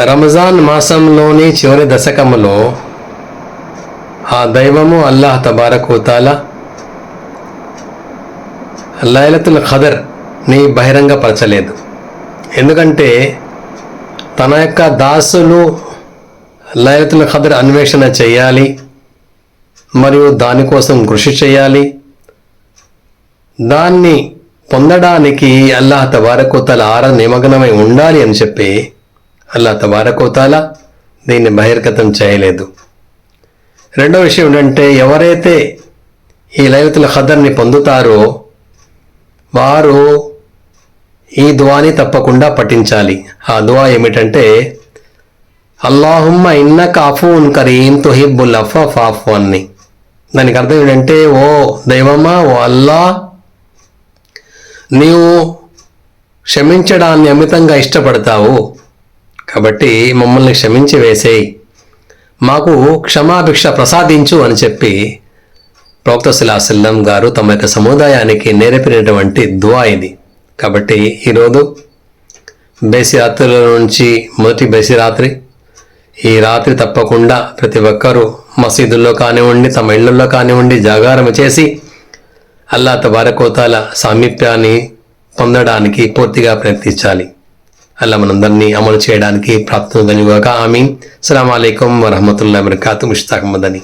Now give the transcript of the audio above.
రంజాన్ మాసంలోని చివరి దశకములో ఆ దైవము అల్లాహ్ తబారక్ వ తఆలా లైలతుల్ ఖదర్ని బహిరంగపరచలేదు. ఎందుకంటే తన యొక్క దాసులు లైలతుల్ ఖదర్ అన్వేషణ చేయాలి మరియు దానికోసం కృషి చేయాలి. దాన్ని పొందడానికి అల్లాహ్ తబారక్ వ తఆలా నిమగ్నమై ఉండాలి అని చెప్పి అల్లాహ్ తబారక్ వ తఆలా దీన్ని బహిర్గతం చేయలేదు. రెండో విషయం ఏంటంటే ఎవరైతే ఈ లైలతుల్ ఖదర్ని పొందుతారో వారు ఈ దుఆని తప్పకుండా పఠించాలి. ఆ దుఆ ఏమిటంటే అల్లాహుమ్మ ఇన్నక అఫూన్ కరీం తుహిబ్బుల్ అఫ్వ ఫాఫు అన్ని. దానికి అర్థం ఏంటంటే ఓ దైవమా, ఓ అల్లాహ్, నీవు క్షమించడాన్ని అమితంగా ఇష్టపడతావు కాబట్టి మమ్మల్ని క్షమించి వేసేయి, మాకు క్షమాభిక్ష ప్రసాదించు అని చెప్పి ప్రవక్త సల్లల్లాహు అలైహి వసల్లం గారు తమ యొక్క సముదాయానికి నేర్పినటువంటి దుఆ ఇది. కాబట్టి ఈరోజు బేసి రాత్రుల నుంచి మొదటి బేసి రాత్రి, ఈ రాత్రి తప్పకుండా ప్రతి ఒక్కరూ మసీదుల్లో కానివ్వండి, తమ ఇళ్లలో కానివ్వండి జాగారం చేసి అల్లాహ్ తబారక్ వ తఆలా సామీప్యాన్ని పొందడానికి పూర్తిగా ప్రయత్నించాలి. అల్లాహ్ మనందరినీ అమలు చేయడానికి ప్రాప్తం కలుగుగాక. ఆమీన్. అస్సలాము అలైకుం వరహ్మతుల్లాహి వబరకాతుహు. ముష్తాక్ మదనీ.